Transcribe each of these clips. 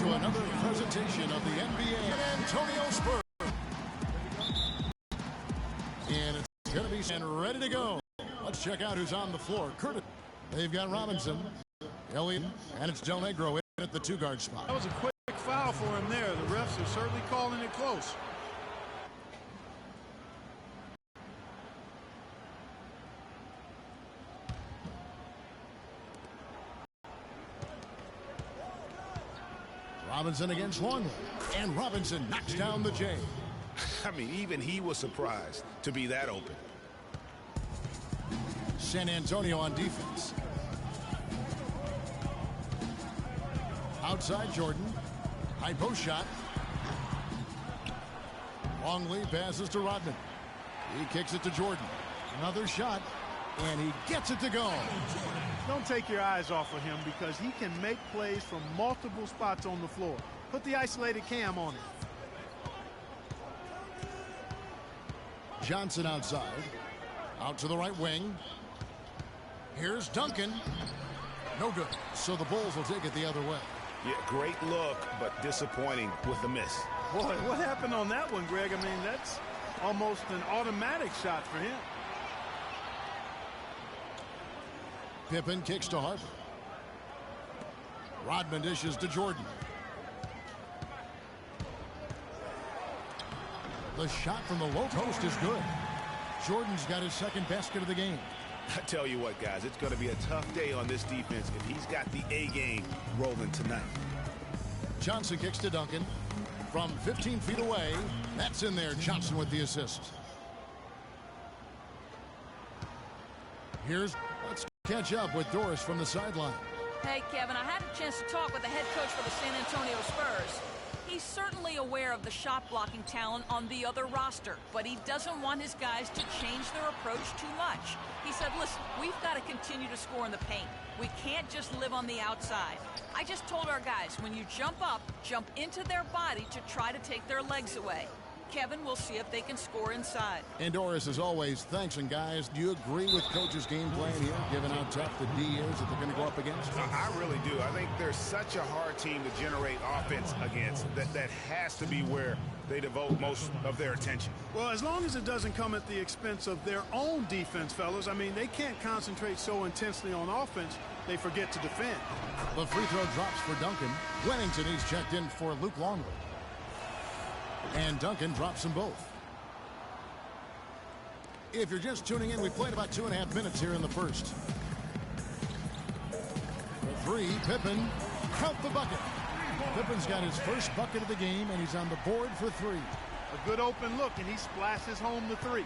to another presentation of the NBA San Antonio Spurs. And it's going to be and ready to go. Let's check out who's on the floor. Curtis. They've got Robinson, Elliott, and it's Del Negro in at the two-guard spot. That was a quick foul for him there. The refs are certainly calling it close. Robinson against Longley, and Robinson knocks down the J. I mean, even he was surprised to be that open. San Antonio on defense. Outside Jordan. High post shot. Longley passes to Rodman. He kicks it to Jordan. Another shot, and he gets it to go. Don't take your eyes off of him because he can make plays from multiple spots on the floor. Put the isolated cam on him. Johnson outside. Out to the right wing. Here's Duncan. No good. So the Bulls will take it the other way. Yeah, great look, but disappointing with the miss. Boy, what happened on that one, Greg? I mean, that's almost an automatic shot for him. Pippen kicks to Harper. Rodman dishes to Jordan. The shot from the low post is good. Jordan's got his second basket of the game. I tell you what, guys, it's going to be a tough day on this defense if he's got the A game rolling tonight. Johnson kicks to Duncan from 15 feet away. That's in there. Johnson with the assist. Here's let's catch up with Doris from the sideline. Hey, Kevin, I had a chance to talk with the head coach for the San Antonio Spurs. He's certainly aware of the shot-blocking talent on the other roster, but he doesn't want his guys to change their approach too much. He said, listen, we've got to continue to score in the paint. We can't just live on the outside. I just told our guys, when you jump up, jump into their body to try to take their legs away. Kevin, we'll see if they can score inside. And Doris, as always, thanks. And guys, do you agree with Coach's game plan here, given how tough the D is that they're going to go up against? I really do. I think they're such a hard team to generate offense against. That has to be where they devote most of their attention. Well, as long as it doesn't come at the expense of their own defense, fellas. I mean, they can't concentrate so intensely on offense, they forget to defend. The free throw drops for Duncan. Wennington, he's checked in for Luke Longley. And Duncan drops them both. If you're just tuning in, we played about 2.5 minutes here in the first. The three, Pippen, count the bucket. Pippen's got his first bucket of the game, and he's on the board for three. A good open look, and he splashes home the three.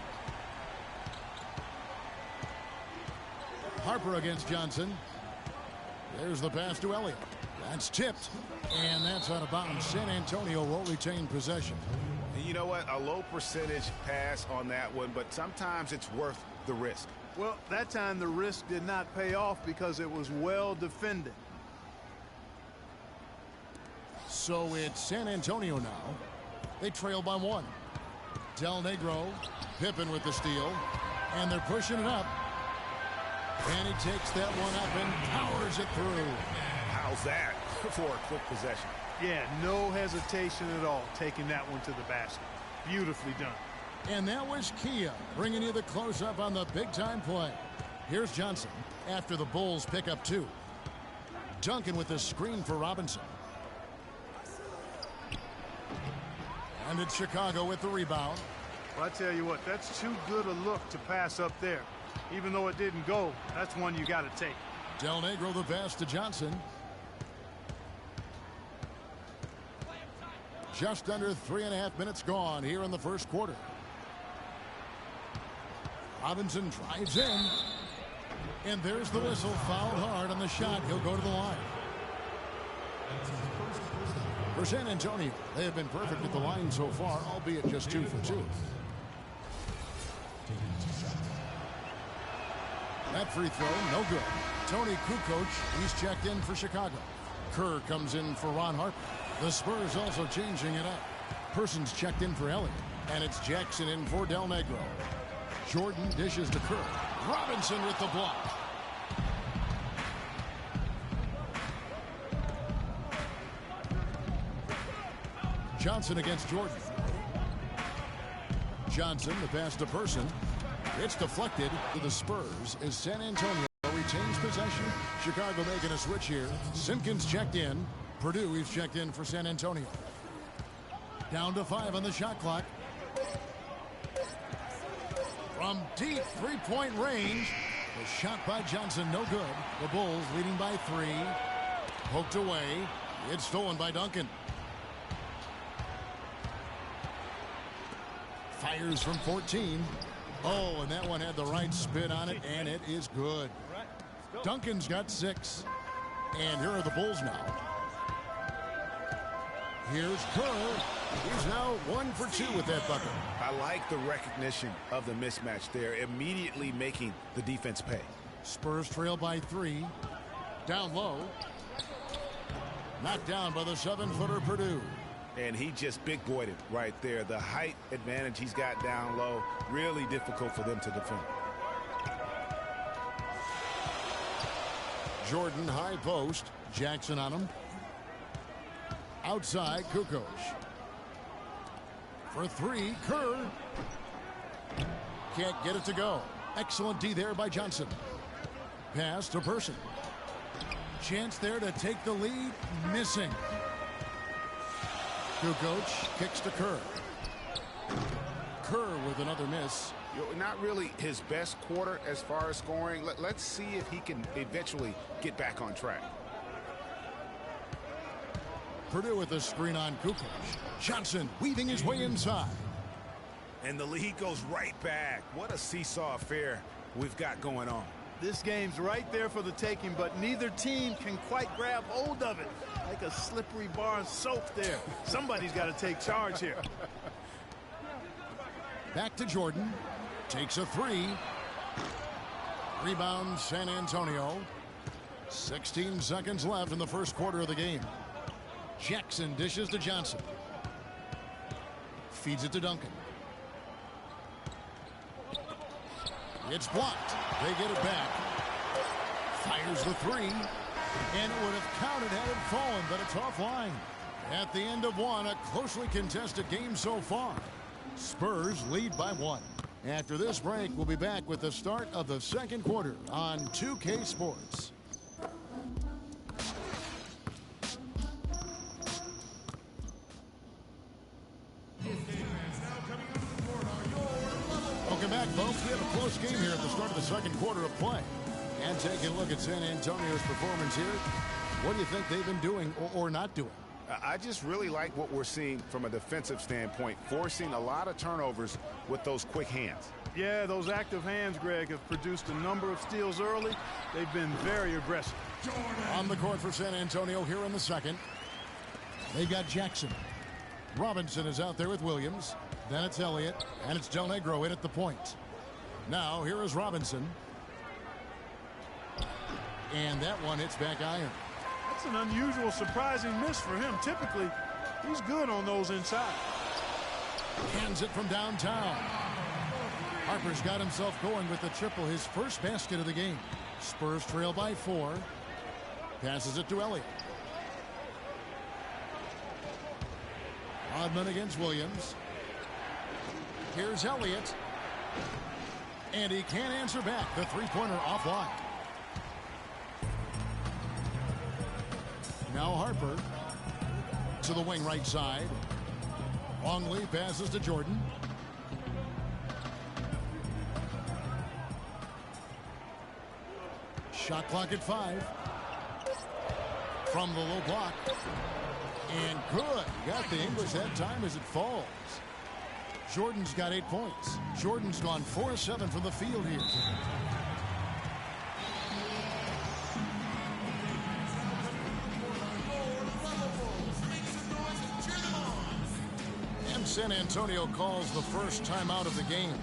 Harper against Johnson. There's the pass to Elliott. That's tipped, and that's out of bounds. San Antonio will retain possession. You know what? A low percentage pass on that one, but sometimes it's worth the risk. Well, that time the risk did not pay off because it was well defended. So it's San Antonio now. They trail by one. Del Negro, Pippen with the steal, and they're pushing it up. And he takes that one up and powers it through. How's that for a quick possession? Yeah, no hesitation at all taking that one to the basket. Beautifully done. And that was Kia bringing you the close-up on the big-time play. Here's Johnson after the Bulls pick up two. Duncan with the screen for Robinson. And it's Chicago with the rebound. Well, I tell you what, that's too good a look to pass up there. Even though it didn't go, that's one you got to take. Del Negro the pass to Johnson. Just under 3.5 minutes gone here in the first quarter. Robinson drives in. And there's the whistle. Fouled hard on the shot. He'll go to the line. For San Antonio, they have been perfect at the line so far, albeit just 2 for 2. That free throw, no good. Tony Kukoc, he's checked in for Chicago. Kerr comes in for Ron Harper. The Spurs also changing it up. Persons checked in for Elliott. And it's Jackson in for Del Negro. Jordan dishes to Kerr. Robinson with the block. Johnson against Jordan. Johnson, the pass to Person. It's deflected to the Spurs as San Antonio retains possession. Chicago making a switch here. Simpkins checked in. Purdue is checked in for San Antonio. Down to 5 on the shot clock. From deep three-point range. The shot by Johnson, no good. The Bulls leading by 3. Poked away. It's stolen by Duncan. Fires from 14. Oh, and that one had the right spin on it, and it is good. Duncan's got 6. And here are the Bulls now. Here's Kerr. He's now 1 for 2 with that bucket. I like the recognition of the mismatch there, immediately making the defense pay. Spurs trail by 3. Down low. Knocked down by the 7-footer Purdue. And he just big-boyed it right there. The height advantage he's got down low, really difficult for them to defend. Jordan high post. Jackson on him. Outside, Kukoc. For 3, Kerr. Can't get it to go. Excellent D there by Johnson. Pass to Person. Chance there to take the lead. Missing. Kukoc kicks to Kerr. Kerr with another miss. Not really his best quarter as far as scoring. Let's see if he can eventually get back on track. Purdue with a screen on Kukoc. Johnson weaving his way inside. And the lead goes right back. What a seesaw affair we've got going on. This game's right there for the taking, but neither team can quite grab hold of it. Like a slippery bar of soap there. Somebody's got to take charge here. Back to Jordan. Takes a 3. Rebound San Antonio. 16 seconds left in the first quarter of the game. Jackson dishes to Johnson. Feeds it to Duncan. It's blocked. They get it back. Fires the 3. And it would have counted had it fallen, but it's offline. At the end of 1, a closely contested game so far. Spurs lead by 1. After this break, we'll be back with the start of the second quarter on 2K Sports. Welcome back, folks. We have a close game here at the start of the second quarter of play. And taking a look at San Antonio's performance here. What do you think they've been doing or not doing? I just really like what we're seeing from a defensive standpoint, forcing a lot of turnovers with those quick hands. Yeah, those active hands, Greg, have produced a number of steals early. They've been very aggressive. On the court for San Antonio here in the second. They've got Jackson. Robinson is out there with Williams. Then it's Elliott, and it's Del Negro in at the point. Now, here is Robinson. And that one hits back iron. That's an unusual, surprising miss for him. Typically, he's good on those inside. Hands it from downtown. Harper's got himself going with the triple, his first basket of the game. Spurs trail by 4. Passes it to Elliott. Rodman against Williams. Here's Elliott. And he can't answer back. The three-pointer offline. Now Harper to the wing right side. Longley passes to Jordan. Shot clock at 5. From the low block. And good. Got the English that time as it falls. Jordan's got 8 points. Jordan's gone 4-7 from the field here. And San Antonio calls the first timeout of the game.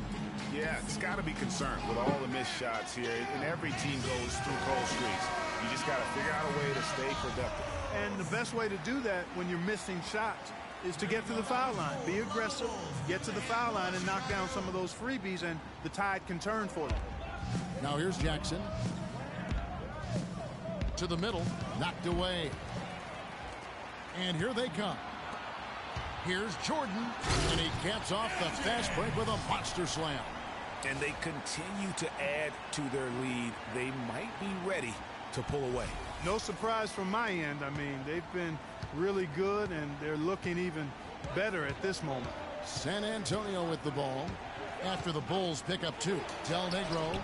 Yeah, it's got to be concerned with all the missed shots here. And every team goes through cold streaks. You just got to figure out a way to stay productive. And the best way to do that when you're missing shots is to get to the foul line. Be aggressive, get to the foul line, and knock down some of those freebies, and the tide can turn for them. Now here's Jackson. To the middle, knocked away. And here they come. Here's Jordan, and he caps off the fast break with a monster slam. And they continue to add to their lead. They might be ready to pull away. No surprise from my end. I mean, they've been really good, and they're looking even better at this moment. San Antonio with the ball after the Bulls pick up 2. Del Negro,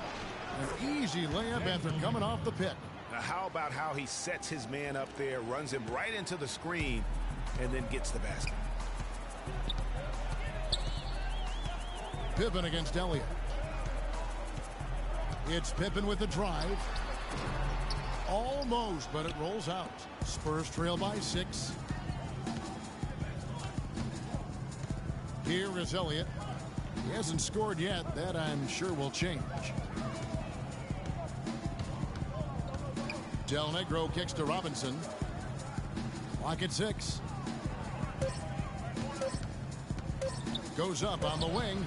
an easy layup after coming off the pick. Now, how about how he sets his man up there, runs him right into the screen, and then gets the basket. Pippen against Elliott. It's Pippen with the drive. Almost, but it rolls out. Spurs trail by 6. Here is Elliott. He hasn't scored yet. That, I'm sure, will change. Del Negro kicks to Robinson. Clock at 6. Goes up on the wing.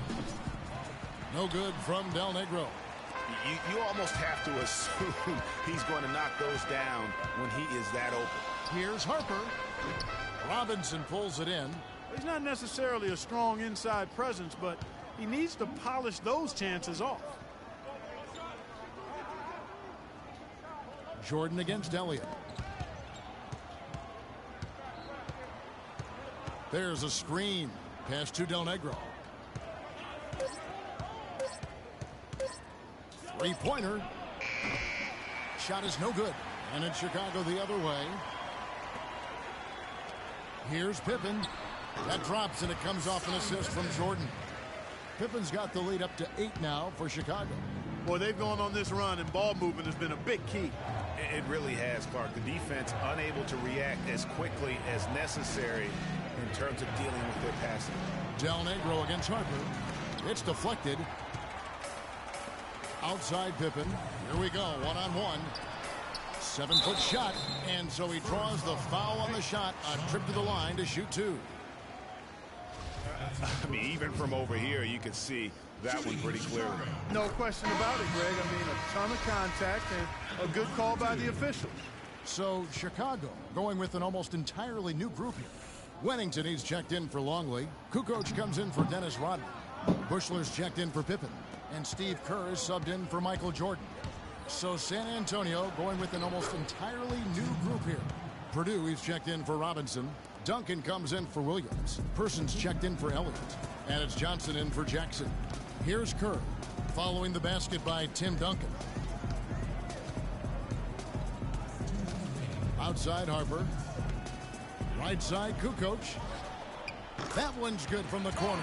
No good from Del Negro. You almost have to assume he's going to knock those down when he is that open. Here's Harper. Robinson pulls it in. He's not necessarily a strong inside presence, but he needs to polish those chances off. Jordan against Elliott. There's a screen. Pass to Del Negro. Three-pointer. Shot is no good. And it's Chicago the other way. Here's Pippen. That drops, and it comes off an assist from Jordan. Pippen's got the lead up to 8 now for Chicago. Boy, they've gone on this run, and ball movement has been a big key. It really has, Clark. The defense unable to react as quickly as necessary in terms of dealing with their passing. Del Negro against Harper. It's deflected. Outside Pippen. Here we go, one-on-one. 7-foot shot, and so he draws the foul on the shot. A trip to the line to shoot 2. I mean, even from over here, you can see that one pretty clearly. No question about it, Greg. I mean, a ton of contact and a good call by the officials. So Chicago going with an almost entirely new group here. Wennington, he's checked in for Longley. Kukoc comes in for Dennis Rodman. Bushler's checked in for Pippen. And Steve Kerr is subbed in for Michael Jordan. So San Antonio going with an almost entirely new group here. Purdue, he's checked in for Robinson. Duncan comes in for Williams. Persons checked in for Elliott. And it's Johnson in for Jackson. Here's Kerr, following the basket by Tim Duncan. Outside Harper. Right side Kukoc. That one's good from the corner.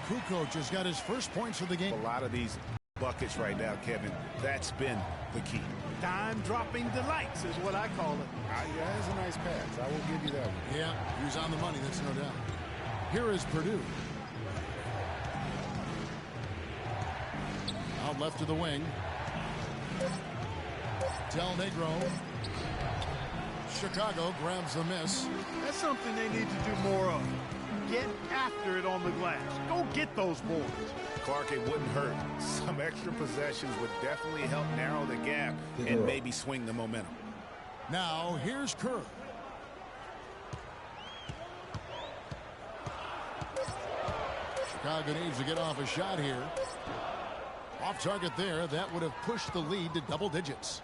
Kukoc has got his first points of the game. A lot of these buckets right now, Kevin, that's been the key. Dime-dropping delights is what I call it. Yeah, that's a nice pass. I will give you that one. Yeah, he was on the money, that's no doubt. Here is Purdue. Out left to the wing. Del Negro. Chicago grabs the miss. That's something they need to do more of. Get after it on the glass. Go get those boards. Clark, it wouldn't hurt. Some extra possessions would definitely help narrow the gap and maybe swing the momentum. Now, here's Kerr. Chicago needs to get off a shot here. Off target there. That would have pushed the lead to double digits.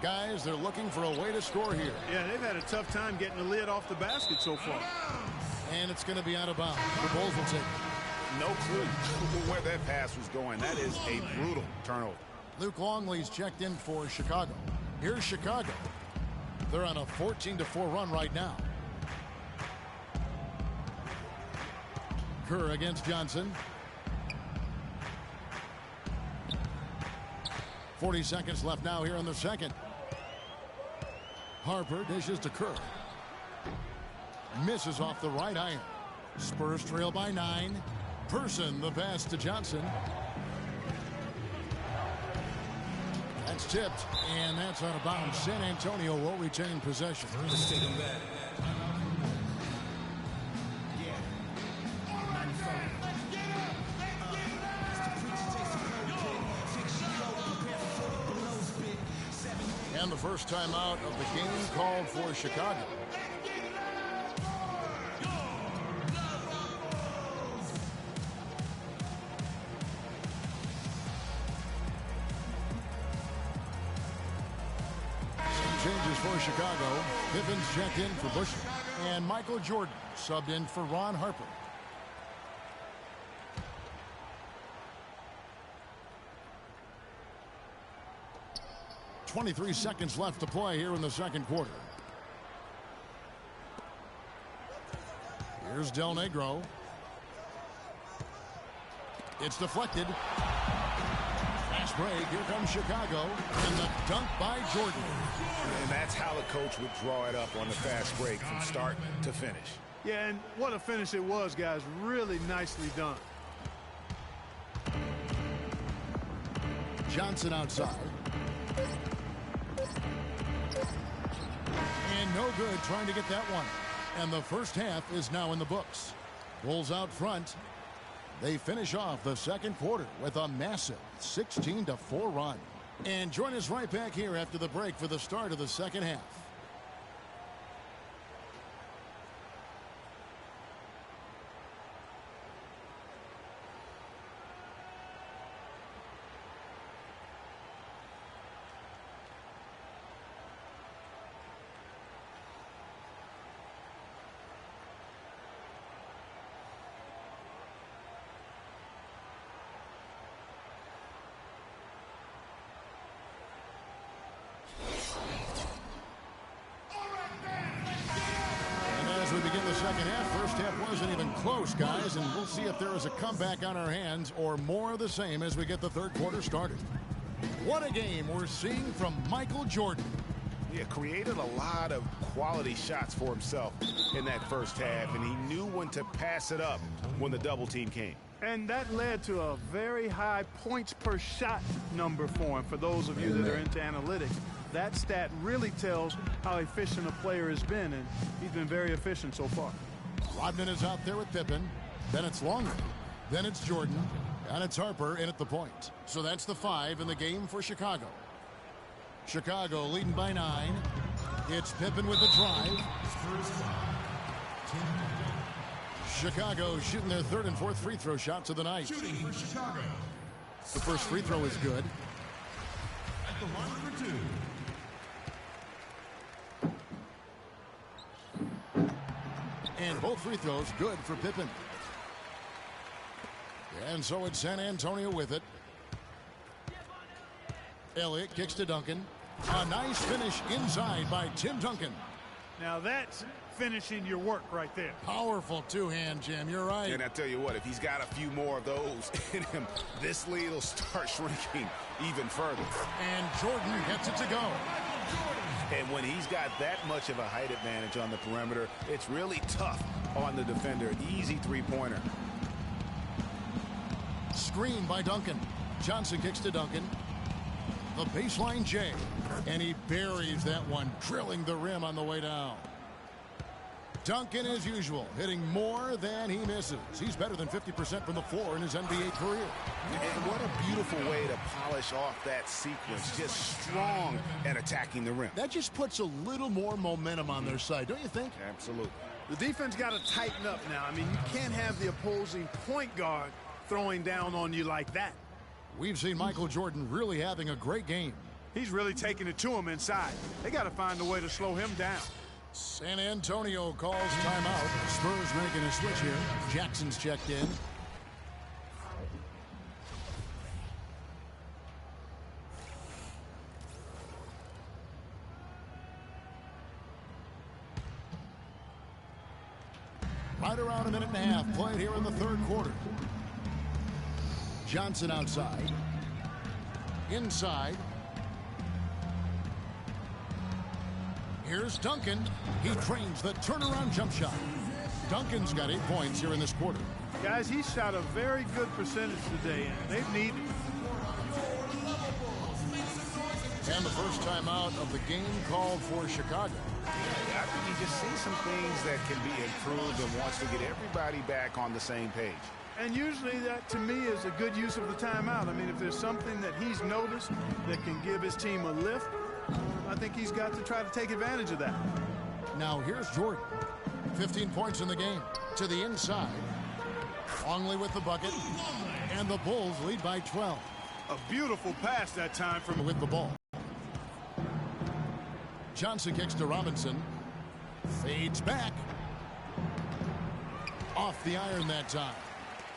Guys, they're looking for a way to score here. Yeah, they've had a tough time getting the lid off the basket so far. And it's going to be out of bounds. The Bulls will take it. No clue where that pass was going. That is a brutal turnover. Luke Longley's checked in for Chicago. Here's Chicago. They're on a 14-4 run right now. Kerr against Johnson. 40 seconds left now here in the second. Harper dishes to Kerr. Misses off the right iron. Spurs trail by 9. Person the pass to Johnson. That's tipped, and that's out of bounds. San Antonio will retain possession. And the first time out of the game called for Chicago. changes for Chicago. Pippen's checked in for Bushel. And Michael Jordan subbed in for Ron Harper. .23 seconds left to play here in the second quarter. Here's Del Negro. It's deflected. Fast break. Here comes Chicago. And the dunk by Jordan. And that's how the coach would draw it up on the fast break from start to finish. Yeah, and what a finish it was, guys. Really nicely done. Johnson outside. And no good trying to get that one. And the first half is now in the books. Bulls out front. They finish off the second quarter with a massive 16-4 run. And join us right back here after the break for the start of the second half. We begin the second half. First half wasn't even close, guys, and we'll see if there is a comeback on our hands or more of the same as we get the third quarter started. What a game we're seeing from Michael Jordan. Yeah, created a lot of quality shots for himself in that first half, and he knew when to pass it up when the double team came. And that led to a very high points per shot number for him. For those of you that are into analytics, that stat really tells how efficient a player has been, and he's been very efficient so far. Rodman is out there with Pippen. Then it's Longley. Then it's Jordan. And it's Harper in at the point. So that's the 5 in the game for Chicago. Chicago leading by 9. It's Pippen with the drive. Chicago shooting their third and fourth free throw shots of the night. Shooting for Chicago. The first free throw is good. At the line for 2. And both free throws good for Pippen. And so it's San Antonio with it. Elliott kicks to Duncan. A nice finish inside by Tim Duncan. Now that's finishing your work right there. Powerful two-hand jam. You're right. And I tell you what, if he's got a few more of those in him, this lead will start shrinking even further. And Jordan gets it to go. And when he's got that much of a height advantage on the perimeter, it's really tough on the defender. Easy three-pointer. Screen by Duncan. Johnson kicks to Duncan. The baseline J. And he buries that one, drilling the rim on the way down. Duncan, as usual, hitting more than he misses. He's better than 50% from the floor in his NBA career. And what a beautiful way to polish off that sequence. Just strong at attacking the rim. That just puts a little more momentum on their side, don't you think? Absolutely. The defense got to tighten up now. I mean, you can't have the opposing point guard throwing down on you like that. We've seen Michael Jordan really having a great game. He's really taking it to him inside. They got to find a way to slow him down. San Antonio calls timeout. Spurs making a switch here. Jackson's checked in. Right around a minute and a half played here in the third quarter. Johnson outside. Inside. Here's Duncan. He trains the turnaround jump shot. Duncan's got 8 points here in this quarter. Guys, he shot a very good percentage today, and they've needed it. And the first timeout of the game called for Chicago. I think you just see some things that can be improved and wants to get everybody back on the same page. And usually that, to me, is a good use of the timeout. I mean, if there's something that he's noticed that can give his team a lift, I think he's got to try to take advantage of that. Now here's Jordan. 15 points in the game. To the inside. Longley with the bucket. And the Bulls lead by 12. A beautiful pass that time from with the ball. Johnson kicks to Robinson. Fades back. Off the iron that time.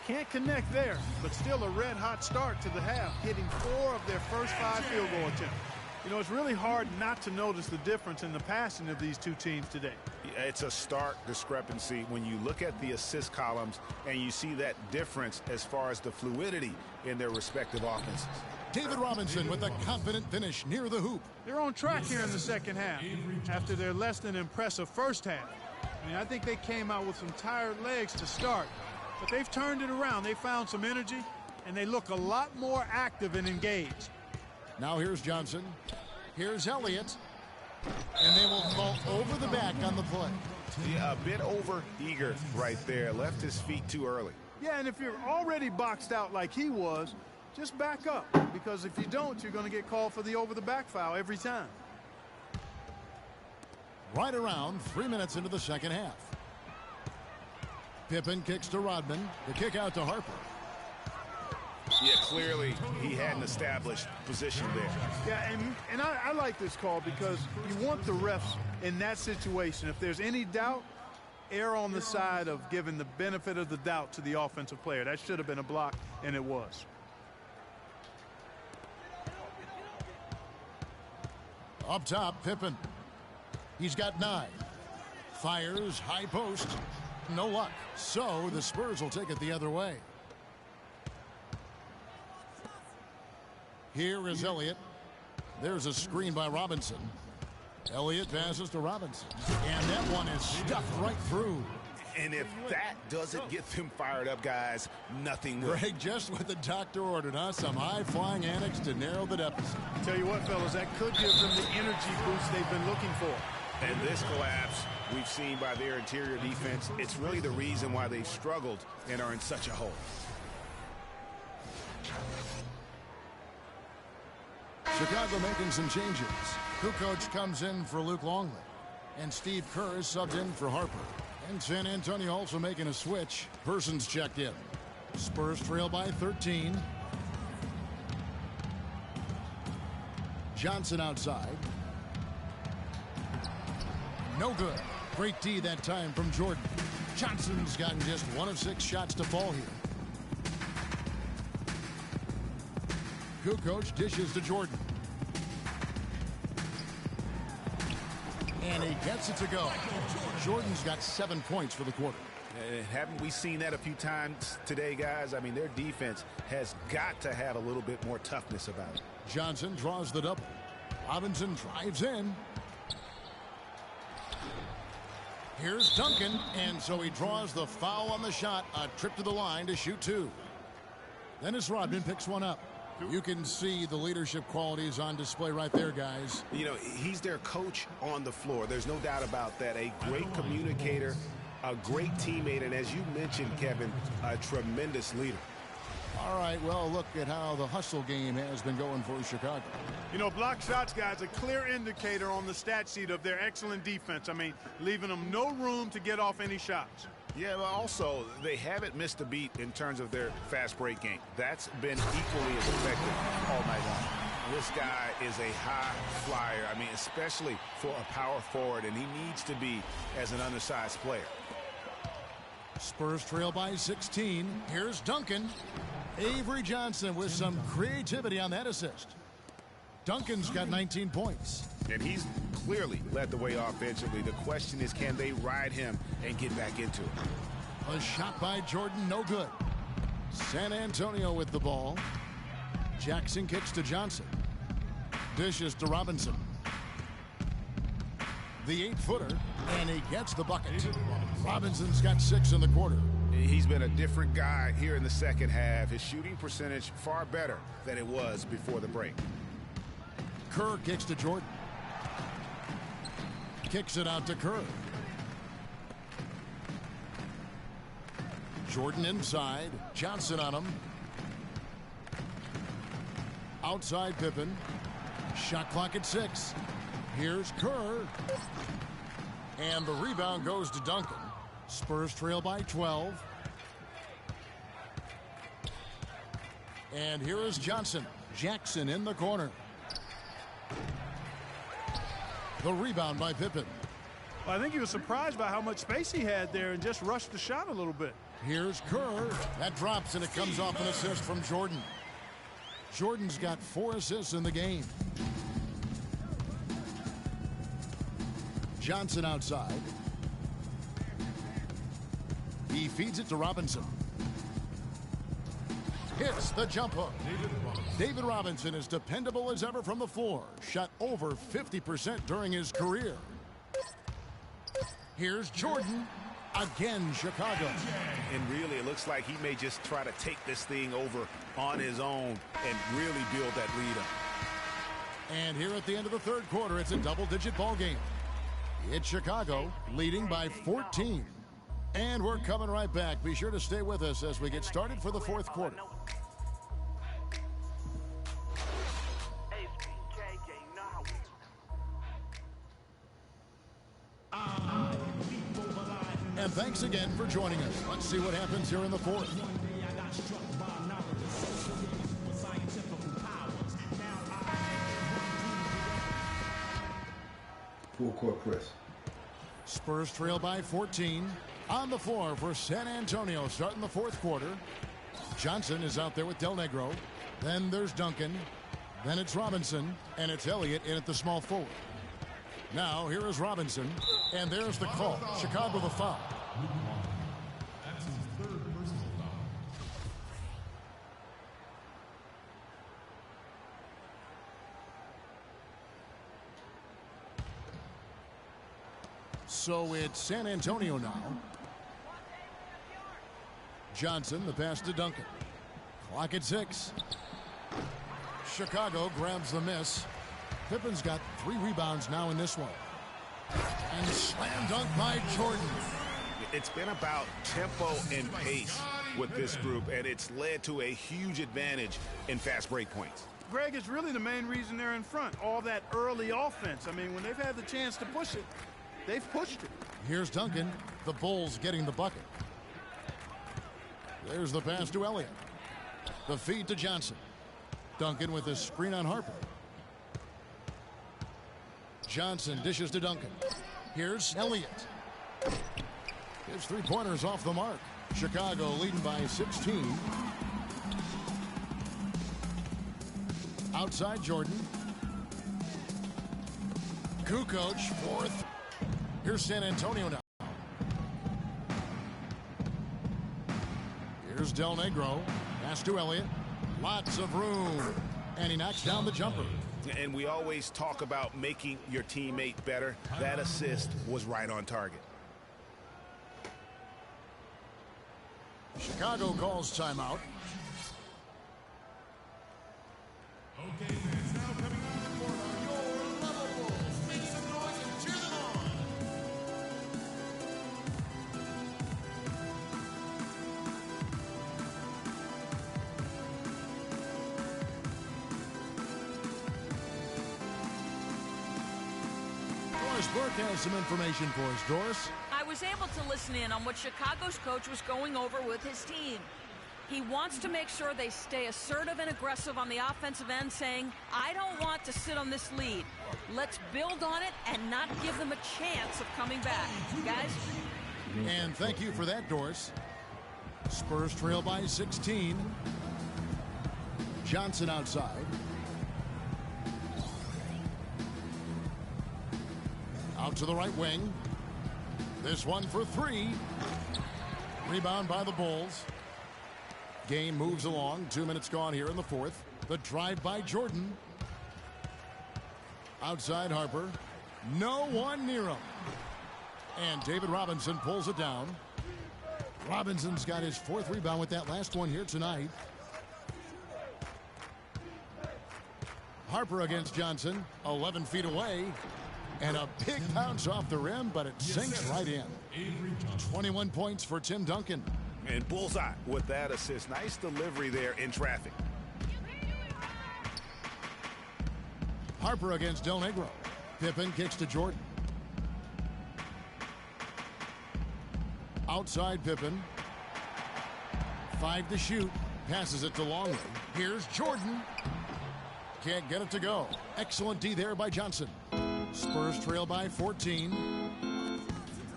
Can't connect there, but still a red-hot start to the half, hitting 4 of their first 5 field goal attempts. You know, it's really hard not to notice the difference in the passing of these two teams today. It's a stark discrepancy when you look at the assist columns and you see that difference as far as the fluidity in their respective offenses. David Robinson with a confident finish near the hoop. They're on track here in the second half after their less than impressive first half. I mean, I think they came out with some tired legs to start, but they've turned it around. They found some energy, and they look a lot more active and engaged. Now here's Johnson. Here's Elliott. And they will fall over the back on the play. Yeah, a bit over eager right there. Left his feet too early. Yeah, and if you're already boxed out like he was, just back up. Because if you don't, you're going to get called for the over-the-back foul every time. Right around 3 minutes into the second half. Pippen kicks to Rodman. The kick out to Harper. Yeah, clearly he had an established position there. Yeah, and I like this call because you want the refs in that situation. If there's any doubt, err on the side of giving the benefit of the doubt to the offensive player. That should have been a block, and it was. Up top, Pippen. He's got 9. Fires, high post. No luck. So the Spurs will take it the other way. Here is Elliott. There's a screen by Robinson. Elliott passes to Robinson. And that one is stuffed right through. And if that doesn't get them fired up, guys, nothing will. Greg, just what the doctor ordered, huh? Some high-flying annex to narrow the deficit. Tell you what, fellas, that could give them the energy boost they've been looking for. And this collapse we've seen by their interior defense, it's really the reason why they've struggled and are in such a hole. Chicago making some changes. Kukoc comes in for Luke Longley. And Steve Kerr is subbed in for Harper. And San Antonio also making a switch. Persons checked in. Spurs trail by 13. Johnson outside. No good. Great D that time from Jordan. Johnson's gotten just 1 of 6 shots to fall here. Kukoc dishes to Jordan. And he gets it to go. Jordan's got 7 points for the quarter. Haven't we seen that a few times today, guys? I mean, their defense has got to have a little bit more toughness about it. Johnson draws the double. Robinson drives in. Here's Duncan, and so he draws the foul on the shot. A trip to the line to shoot 2. Dennis Rodman picks one up. You can see the leadership qualities on display right there, guys. You know, he's their coach on the floor. There's no doubt about that. A great communicator, a great teammate, and as you mentioned, Kevin, a tremendous leader. All right, well, look at how the hustle game has been going for Chicago. You know, block shots, guys, a clear indicator on the stat sheet of their excellent defense. I mean, leaving them no room to get off any shots. Yeah, but also, they haven't missed a beat in terms of their fast break game. That's been equally as effective all night long. This guy is a high flyer. I mean, especially for a power forward, and he needs to be as an undersized player. Spurs trail by 16. Here's Duncan. Avery Johnson with some creativity on that assist. Duncan's got 19 points. And he's clearly led the way offensively. The question is, can they ride him and get back into it? A shot by Jordan, no good. San Antonio with the ball. Jackson kicks to Johnson. Dishes to Robinson. The 8-footer, and he gets the bucket. Robinson's got 6 in the quarter. He's been a different guy here in the second half. His shooting percentage far better than it was before the break. Kerr kicks to Jordan. Kicks it out to Kerr. Jordan inside. Johnson on him. Outside Pippen. Shot clock at 6. Here's Kerr. And the rebound goes to Duncan. Spurs trail by 12. And here is Johnson. Jackson in the corner. The rebound by Pippen. Well, I think he was surprised by how much space he had there and just rushed the shot a little bit. Here's Kerr. That drops, and it comes off an assist from Jordan. Jordan's got 4 assists in the game. Johnson outside. He feeds it to Robinson. Hits the jump hook. David Robinson is dependable as ever from the floor. Shot over 50% during his career. Here's Jordan. Again, Chicago. And really, it looks like he may just try to take this thing over on his own and really build that lead up. And here at the end of the third quarter, it's a double-digit ball game. It's Chicago leading by 14. And we're coming right back. Be sure to stay with us as we get started for the fourth quarter. And thanks again for joining us. Let's see what happens here in the fourth. Full court press. Spurs trail by 14. On the floor for San Antonio starting the fourth quarter. Johnson is out there with Del Negro. Then there's Duncan. Then it's Robinson. And it's Elliott in at the small forward. Now here is Robinson. And there's the call. Chicago the foul. That's his third personal foul. So it's San Antonio now. Johnson, the pass to Duncan. Clock at 6. Chicago grabs the miss. Pippen's got 3 rebounds now in this one. And slam dunk by Jordan. It's been about tempo and pace with this group, and it's led to a huge advantage in fast break points. Greg, is really the main reason they're in front. All that early offense. I mean, when they've had the chance to push it, they've pushed it. Here's Duncan. The Bulls getting the bucket. There's the pass to Elliott. The feed to Johnson. Duncan with a screen on Harper. Johnson dishes to Duncan. Here's Elliott. His 3-pointers off the mark. Chicago leading by 16. Outside Jordan. Kukoc, 4th. Here's San Antonio now. Here's Del Negro. Pass to Elliott. Lots of room. And he knocks down the jumper. And we always talk about making your teammate better. That assist was right on target. Chicago calls timeout. Okay, fans, now coming on the court are your Level Bulls. Make some noise and cheer them on. Doris Burke has some information for us. Doris? I was able to listen in on what Chicago's coach was going over with his team. He wants to make sure they stay assertive and aggressive on the offensive end, saying, I don't want to sit on this lead. Let's build on it and not give them a chance of coming back. Guys? And thank you for that, Doris. Spurs trail by 16. Johnson outside. Out to the right wing. This one for 3. Rebound by the Bulls. Game moves along. 2 minutes gone here in the fourth. The drive by Jordan. Outside Harper. No one near him. And David Robinson pulls it down. Robinson's got his 4th rebound with that last one here tonight. Harper against Johnson. 11 feet away. And a big bounce off the rim, but it sinks right in. 21 points for Tim Duncan. And bullseye with that assist. Nice delivery there in traffic. Harper against Del Negro. Pippen kicks to Jordan. Outside Pippen. 5 to shoot. Passes it to Longley. Here's Jordan. Can't get it to go. Excellent D there by Johnson. Spurs trail by 14.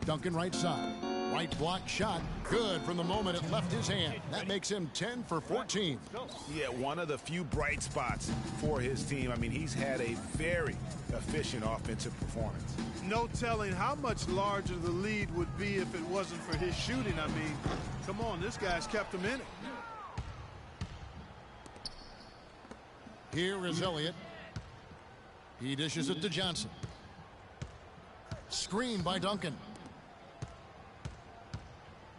Duncan right side. Right block shot. Good from the moment it left his hand. That makes him 10 for 14. Yeah, one of the few bright spots for his team. I mean, he's had a very efficient offensive performance. No telling how much larger the lead would be if it wasn't for his shooting. I mean, come on, this guy's kept him in it. Here is Elliott. He dishes it to Johnson. Screen by Duncan.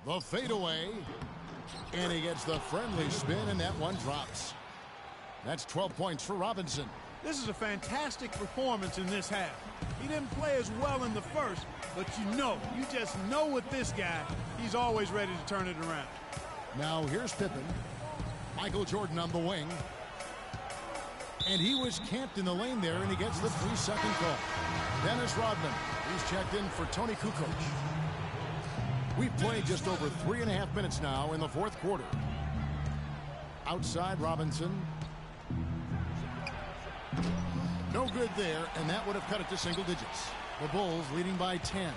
The fadeaway. And he gets the friendly spin, and that one drops. That's 12 points for Robinson. This is a fantastic performance in this half. He didn't play as well in the first, but you just know with this guy, he's always ready to turn it around. Now here's Pippen. Michael Jordan on the wing. And he was camped in the lane there, and he gets the 3-second call. Dennis Rodman. He's checked in for Tony Kukoc. We've played just over 3.5 minutes now in the fourth quarter. Outside Robinson. No good there, and that would have cut it to single digits. The Bulls leading by 10.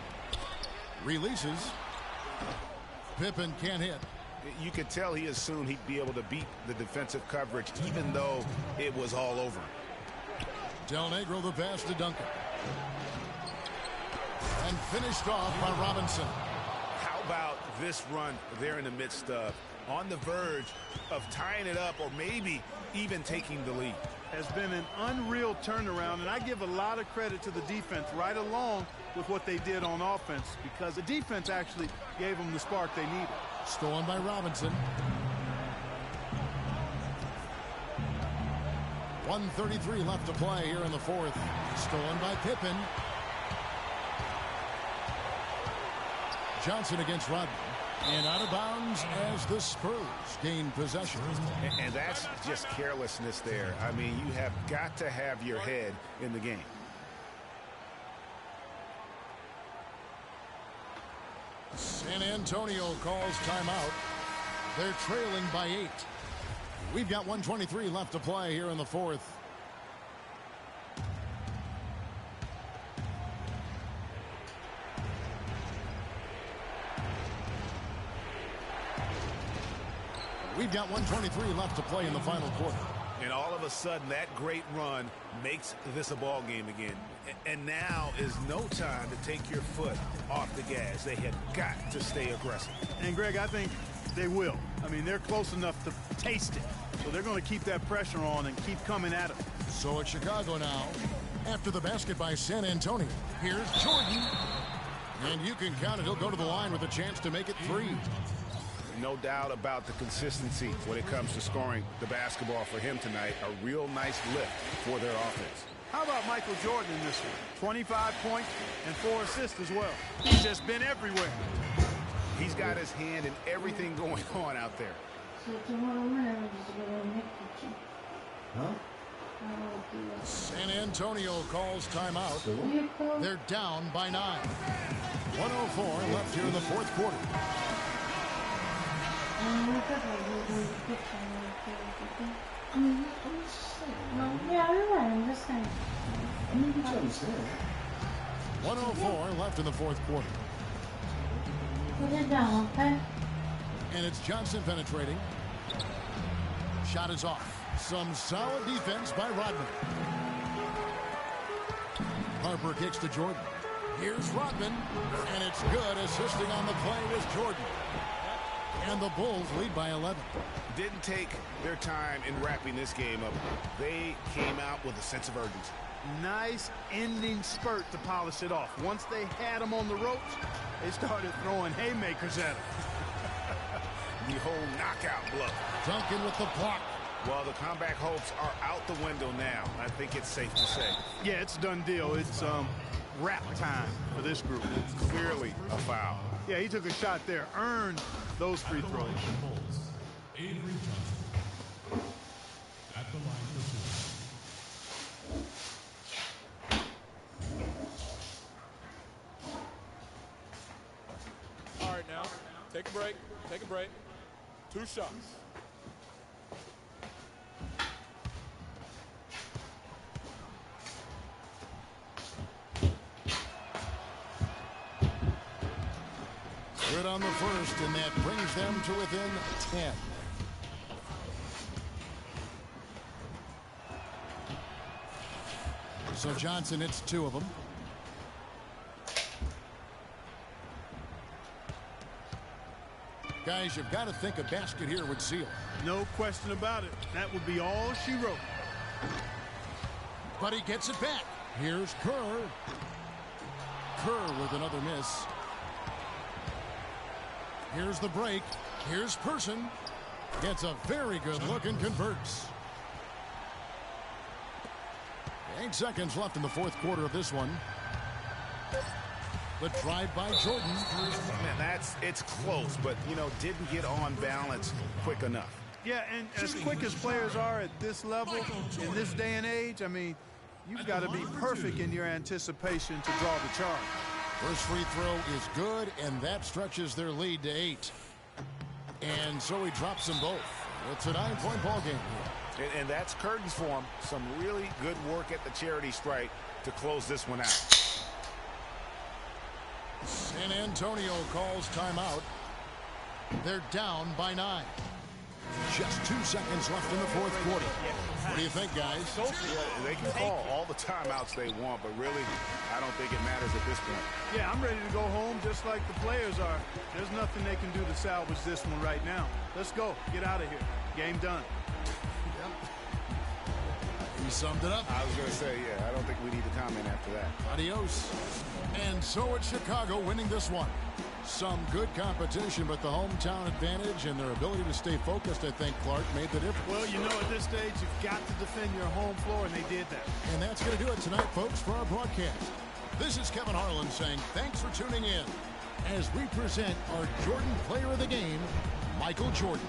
Releases. Pippen can't hit. You could tell he assumed he'd be able to beat the defensive coverage, even though it was all over. Del Negro the pass to Duncan. And finished off by Robinson. How about this run they're in the midst of, on the verge of tying it up or maybe even taking the lead? Has been an unreal turnaround, and I give a lot of credit to the defense right along with what they did on offense, because the defense actually gave them the spark they needed. Stolen by Robinson. 1:33 left to play here in the fourth. Stolen by Pippen. Johnson against Rodman. And out of bounds as the Spurs gain possession. And that's just carelessness there. I mean, you have got to have your head in the game. San Antonio calls timeout. They're trailing by 8. We've got 1:23 left to play here in the fourth. We've got 1:23 left to play in the final quarter. And all of a sudden, that great run makes this a ball game again. And now is no time to take your foot off the gas. They have got to stay aggressive. And, Greg, I think they will. I mean, they're close enough to taste it. So they're going to keep that pressure on and keep coming at it. So it's Chicago now. After the basket by San Antonio, here's Jordan. And you can count it. He'll go to the line with a chance to make it 3. No doubt about the consistency when it comes to scoring the basketball for him tonight. A real nice lift for their offense. How about Michael Jordan in this one? 25 points and 4 assists as well. He's just been everywhere. He's got his hand in everything going on out there. San Antonio calls timeout. They're down by 9. 1:04 left here in the fourth quarter. Yeah, I'm just saying. 1:04 left in the fourth quarter. Put it down, okay? And it's Johnson penetrating. Shot is off. Some solid defense by Rodman. Harper kicks to Jordan. Here's Rodman. And it's good. Assisting on the play was Jordan. And the Bulls lead by 11. Didn't take their time in wrapping this game up. They came out with a sense of urgency. Nice ending spurt to polish it off. Once they had him on the ropes, they started throwing haymakers at him. The whole knockout blow. Duncan with the block. Well, the comeback hopes are out the window now. I think it's safe to say. Yeah, it's a done deal. It's wrap time for this group. Clearly a foul. Yeah, he took a shot there, earned those free throws. Avery Johnson at the line for 2. All right, now, take a break. Take a break. 2 shots. good on the first, and that brings them to within 10. So Johnson hits 2 of them. Guys, you've got to think a basket here would seal. No question about it. That would be all she wrote. But he gets it back. Here's Kerr. Kerr with another miss. Here's the break. Here's Person. Gets a very good look and converts. 8 seconds left in the fourth quarter of this one. The drive by Jordan. Man, it's close, but, you know, didn't get on balance quick enough. Yeah, and as quick as players are at this level, in this day and age, I mean, you've got to be perfect in your anticipation to draw the charge. First free throw is good, and that stretches their lead to 8. And so he drops them both. It's a 9-point ball game here. And that's curtains for him. Some really good work at the charity strike to close this one out. San Antonio calls timeout. They're down by 9. Just 2 seconds left in the fourth quarter. What do you think, guys? Yeah, they can call all the timeouts they want, but really, I don't think it matters at this point. Yeah, I'm ready to go home just like the players are. There's nothing they can do to salvage this one right now. Let's go. Get out of here. Game done. He summed it up. I was going to say, yeah, I don't think we need to comment after that. Adios. And so it's Chicago winning this one. Some good competition, but the hometown advantage and their ability to stay focused, I think, Clark, made the difference. Well, you know, at this stage, you've got to defend your home floor, and they did that. And that's going to do it tonight, folks, for our broadcast. This is Kevin Harlan saying thanks for tuning in as we present our Jordan Player of the Game, Michael Jordan.